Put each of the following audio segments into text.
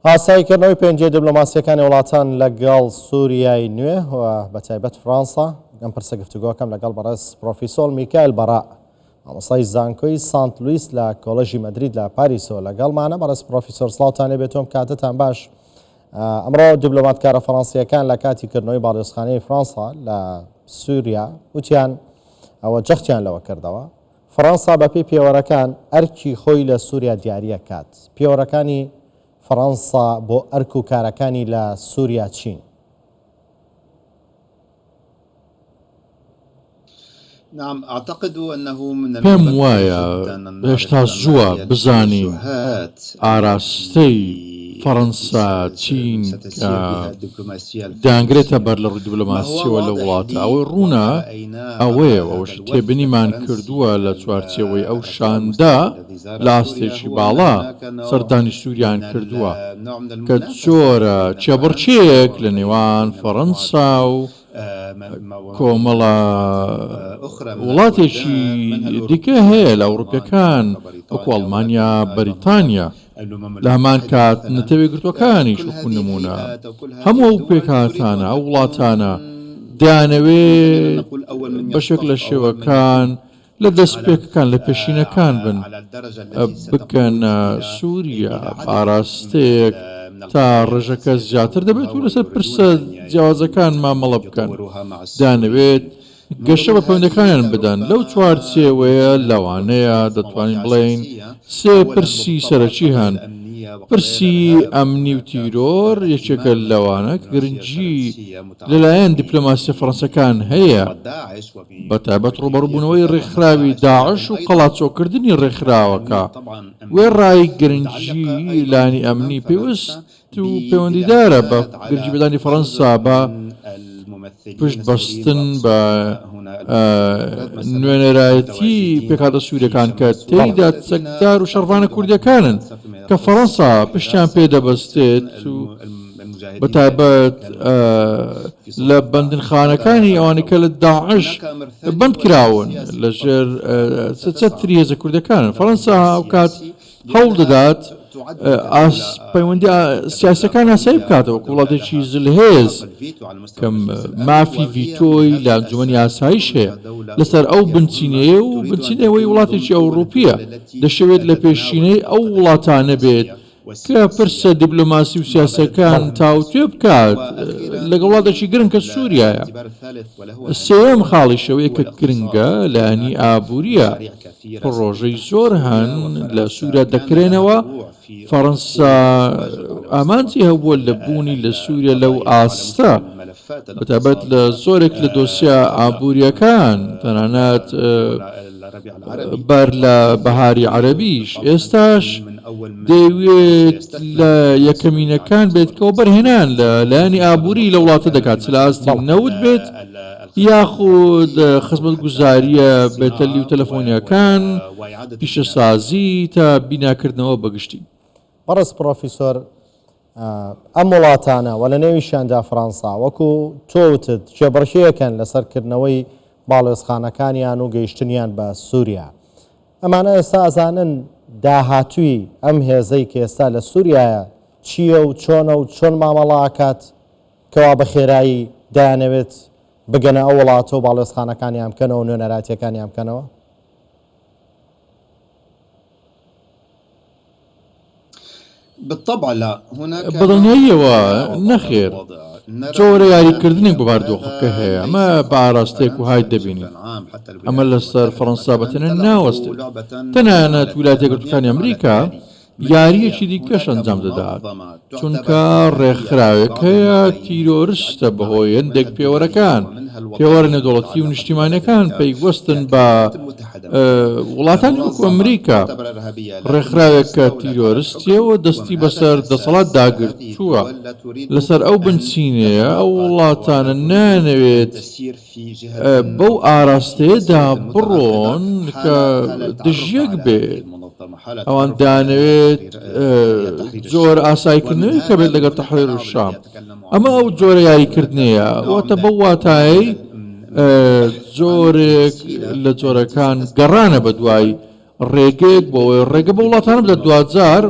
ئاساییکردنەوەی پێنجێ دیبلۆماسیەکانی وڵاتان لەگەڵ سووریای نوێ و بە تایبەت فرانسا ئەم پرسە گفتوگۆکەم لەگەڵ بەڕێز پرۆفیسۆر میکایل بەڕا مامۆستای زانکۆی سانت لویس لە کۆلێژی مەدرید لە پاریسەوە لەگەڵمانە. بەڕێز پرۆفیسۆر سڵاوتانێ بێتۆم کاتتان باش. ئەمڕۆ دیبلۆماتکارە فەڕەنسیەکان لە کاتی کردنەوەی باڵێۆزخانەی فرانسا لە سووریا وتیان ئەوە جەختیان لەوە کردەوە فەڕەنسا بەپێی پێوەرەکان ئەرکی خۆی لە سووریا دیاریە کات. پێوەرەکانی فەڕەنسا بۆ ئەرک و کارەکانی لە سووریا چین؟ پێم وایە هێشتا زووە بزانین ئاراستەی فەڕەنسا چین دانگرێتە بەر لە ڕووی دیبلۆماسیەوە لە وڵاتە ئەوەی ڕوونە ئەوەیە ئەوەش تێبینیمان کردووە لە چوارچێوەی ئەو شاندا لە ئاستێکی باڵا سەردانی سووریان کردووە کە جۆرە چێبڕچێک لە نێوان فەڕەنسا و کۆمەڵە وڵاتێکی دیکە هەیە لە ئەوروپیەکان وەکو ئەڵمانیا بەریتانیا لە هەمان کات نەتەوەی گرتوەکانیش وەکو نمونە هەموو ئەو پێکهاتانە ئەو وڵاتانە دەیانەوێت بەشێک لە شێوەکان لە دەست پێکەکان لە پێشینەکان بن بکەن سووریا ئاراستەیەک تا ڕێژەکە زیاتر دەبێت و لەسەر پرسە جیاوازەکان مامەڵە بکەن دانەوێت گەشە بە پەیوەندەکانیان بدەن لەو چوارچێوەیە لەوانەیە دەتوانین بڵێین سێ پرسی سەرەکی هەن. پرسی ئەمنی و تیرۆر یەکێکە لەوانە گرنگی لەلایەن دیپلۆماسی فەڕەنسەکان هەیە بە تایبەت ڕوبەڕووبوونەوەی ڕێکخراوی داعش و قەڵاچۆکردنی ڕێکخراوەکە وێ ڕای گرنگی لانی ئەمنی پێویست و پەیوەندیدارە بە گرنگی بەدانی فەڕەنسا بە پشت بەستن بە نوێنەرایەتی پێکهاتە سووریەکان کە تێیدا چەکدار و شەڕوانە کوردیەکانن کە فەڕەنسا پشتیان پێدەبەستێت و بەتایبەت لە بەندنخانەکانی ئەوانەی کە لە داعش بەند کراون لەژێر چەتری هێزە کوردەکانن. فەڕەنسا ئەو کات هەوڵ دەدات پەیوەندی سیاسەکان ئاسایی بکاتەوە وڵاتێکی زلهێز کە مافی ڤیتۆی لە ئەنجومەنی ئاسایش هەیە لەسەر ئەو بنچینەیە و بنچینەوەی وڵاتێکی ئەوروپیە دەشەوێت لە پێشینەی ئەو وڵاتانە بێت کە پرسە دیبلۆماسی و سیاسەکان تاوتێ بکات لەگەڵ وڵاتێکی گرنگ کە سووریایە. سێەم خاڵیشەوەی کە گرنگە لانی ئابووریە پڕۆژەی زۆر هەن لە سووریا دەکرێنەوە. فەڕەنسا ئامانجی هەبووە لە بوونی لە سووریا لەو ئاستە بەتایبەت لە زۆرێک لە دۆسیا ئابووریەکان تەنانەت بەر لە بەهاری عەرەبیش ئێستاش دەیەوێت لە یەکەمینەکان بێتکەوە بەرهێنان لە لایەنی ئابووری لە وڵاتە دەکات چ لە ئاستی نەوت بێت یاخود خزمەتگوزاریە بێتەلی و تەلەفۆنیەکان پیشەسازی تا بیناکردنەوە بەگشتی. بەڕێز پرۆفیسۆر ئەم وڵاتانە و لە نێویشیاندا فەڕەنسا وەکو تۆوتت جێبڕکێیەکەن لەسەرکردنەوەی باڵێۆزخانەکانیان و گەیشتنیان بە سووریا. ئەمانە ئێستا ئەزانن داهاتووی ئەم هێزەی کە ئێستا لە سووریایە چییە و چۆنە و چۆن مامەڵاکات کەوا بە خێرایی دایانەوێت بگەنە ئەو وڵاتە و باڵێۆزخانەکانیان بکەنەوە و نوێنەراتیەکانیان بکەنەوە؟ بەدڵنیاییەوە نەخێر جۆرە یاریکردنی بۆ باردۆخەکە هەیە ئەمە بە ئاراستەیەک و های دەبینین ئەمە لەسەر فەڕەنسا بەتەنە ناوەستێت تەنانەت ویلایەتە یەکگرتووەکانی ئەمریکا یاریەکی دیکەش ئەنجام دەدات چونکە ڕێکخراوێک هەیە تیرۆریستە بەهۆی هەندێک پێوەرەکان پێوەرە نێودەوڵەتی و نیشتیمانیەکان پەیوەستن بە وڵاتانی وەکو ئەمریکا ڕێکخراوێک کە تیرۆریستیەوە دەستی بەسەر دەسەڵات داگرتووە لەسەر ئەو بنچینەیە ئەو وڵاتانە نانەوێت بەو ئاراستەیەدا بڕۆن کە دژیەک بێت ئەوان دانەوێت زۆر ئاساییکردنەوەی کە بێت لەگەڵ تەحریر و شام. ئەمە ئەو جۆرە یاریکردنەیە واتە بەو واتایی زۆرێک لە جۆرەکان گەڕانە بە دوای ڕێگەیەک بۆ ئەوەی ڕێگە بە وڵاتانە بدە 2000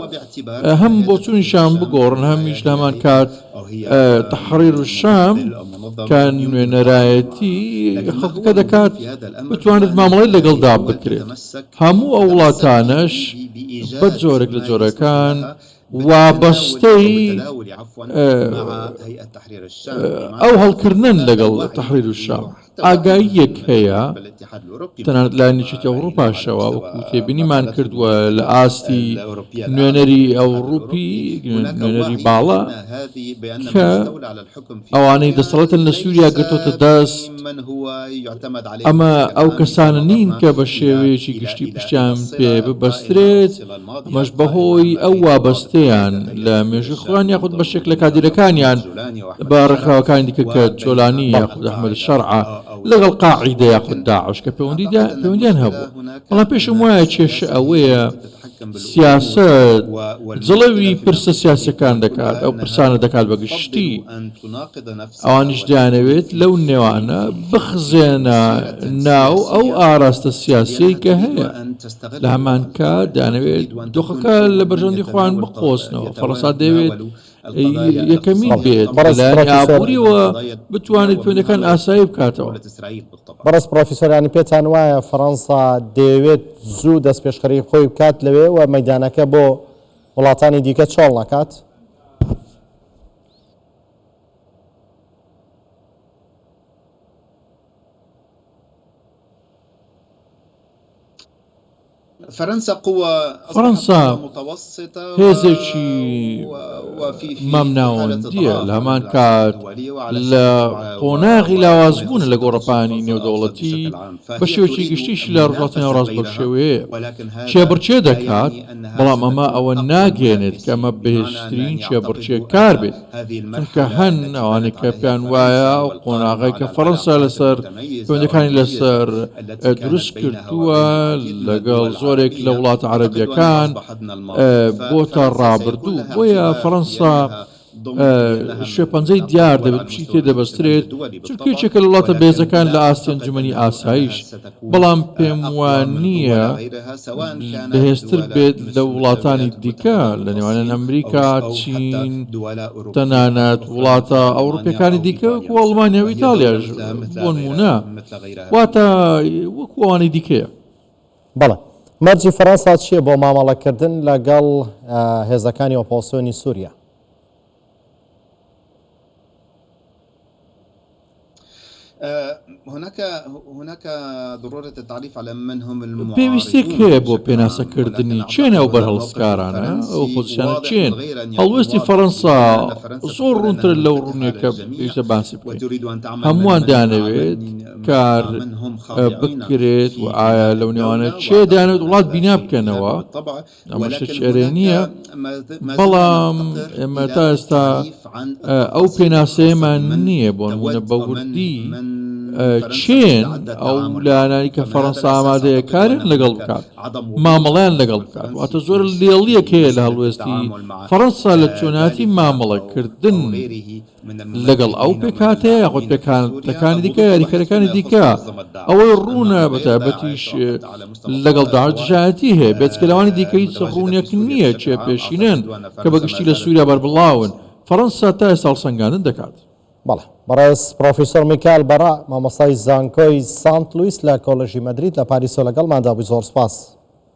هەم بۆ چوونیشان بگۆڕن هەمیش لە هەمان کات تەحڕیر الشام کە نوێنەرایەتی خەڵکەکە دەکات بتوانێت مامەڵەی لەگەڵدا بکرێت هەموو ئەو وڵاتانەش بە جۆرێک لە جۆرەکان وابەستەی ئەو هەڵکردن لەگەڵ تەحڕیر الشام ئاگاییەک هەیە تەنانەت لایەنێکی ئەوروپاشەوە وەکو تێبینیمان کردووە لە ئاستی نوێنەری ئەوروپی نوێنەری باڵا کە ئەوانەی دەسەڵەتن لە سووریا گرتوتە دەست ئەمە ئەو کەسانە نین کە بە شێوەیەکی گشتی پشتیان پێ ببەسترێت ئەمەش بەهۆی ئەو وابەستەیان لە مێژووی خۆیان یاخود بەشێک لە کادیرەکانیان بە ڕێکخراوەکانی دیکە کە جۆلانی یاخود ئەحمەد شەرعە لەگەڵ قاعیدە یاخود داعش کە پەیوەندیان هەبوو بەڵام پێشم وایە کێشە ئەوەیە سیاست جڵەوی پرسە سیاسەکان دەکات ئەو پرسانە دەکات بە گشتی ئەوانیش دەیانەوێت لەو نێوانە بخزێنە ناو ئەو ئاراستە سیاسی کە هەیە لە هەمان کات دەیانەوێت دۆخەکە لە بەرژەوەندی خۆیان بقۆسنەوە فەڕەنسا دەیەوێت یەکەمی بێت لە ئابووریەوە بتوانێت پەیوەندیەکان ئاسایی بکاتەوە بەڕست پرۆفیسۆرانی پێتان وایە فەڕەنسا دەیەوێت زوو دەست پێشخەری خۆی بکات لەوێ و مەیدانەکە بۆ وڵاتانی دیکە چۆڵ نەکات فەڕەنسا هێزێکی مامناوەندیە لە هەمان کات لە قۆناغی لاوازبوونە لە گۆڕەپانی نێودەوڵەتی بە شێوەیەکی گشتیش لە ڕۆژهەڵاتی ناوەڕاست بە شێوەیە چێبڕچێ دەکات بەڵام ئەمە ئەوە ناگەێنێت کە ئەمە بەهێزترین چێبڕچێ کار بێت چونکە هەن ئەوانەی کە پێیان وایە و قۆناغی کە فەڕەنسا لەسەر پەیوەندیەکانی لەسەر دروست کردووە لەگەڵ زۆرێک لە وڵاتە عەرەبیەکان بۆتە ڕابردوو بۆیە فەڕەنسا شێپەنجەی دیار دەبێت پشتی تێ دەبەسترێت چونکەیەکێکە لە وڵاتە بێزەکان لە ئاستی ئەنجومەنی ئاسایش بەڵام پێم وانییە بەهێزتر بێت لە وڵاتانی دیکە لە نێوانیان ئەمریکا چین تەنانەت وڵاتە ئەوروپیەکانی دیکە وەکو ئەڵمانیا و ئیتاڵیاش بۆ نمونە واتە وەکو ئەوانەی دیکەیە بەڵێ مەرجی فەڕەنسا چییە بۆ مامەڵەکردن لەگەڵ هێزەکانی ئۆپۆزسیۆنی سووریا پێویستێک هەیە بۆ پێناسەکردنی چێن ئەو بەرهەڵسکارانە ئەو خۆزیشانە چێن هەڵوێستی فەڕەنسا زۆر ڕوونتر لەو ڕوونێکە پێویستە باسی بکەین هەمووان دەیانەوێت کار بکرێت و ئایا لەو نێوانە چێ دەیانەوێت وڵات بینا بکەنەوە ئەمە شتێک ئێرە نییە بەڵام ئێمە تا ئێستا ئەو پێناسەیەمان نییە بۆ نمونە بە وردی چێن ئەو لایەنانی کە فەڕەنسا ئامادەیە کارێن لەگەڵ بکات مامەڵەیان لەگەڵ بکات واتە زۆر لێڵیەک هەیە لە هەڵوێستی فەڕەنسا لە چۆناتی مامەڵەکردن لەگەڵ ئەو پێکاتەیە یاخود پێکانەکانی دیکە یاریکەرەکانی دیکە ئەوەی ڕوونە بەتایبەتیش لەگەڵ داعشایەتی هەیە بێچکە لەوانی دیکە هیچ ڕوونێک نییە چێ پێشینن کە بەگشتی لە سووریا بەربڵاون فەڕەنسا تا ئێستا هەڵسەنگاندن دەکات بەڵێ بەڕێز پرۆفیسۆر میکایل بەڕا مامۆستای زانکۆی سانت لویس لە کۆلێژی مەدریت لە پاریسۆ لەگەڵماندا بووی زۆر سپاس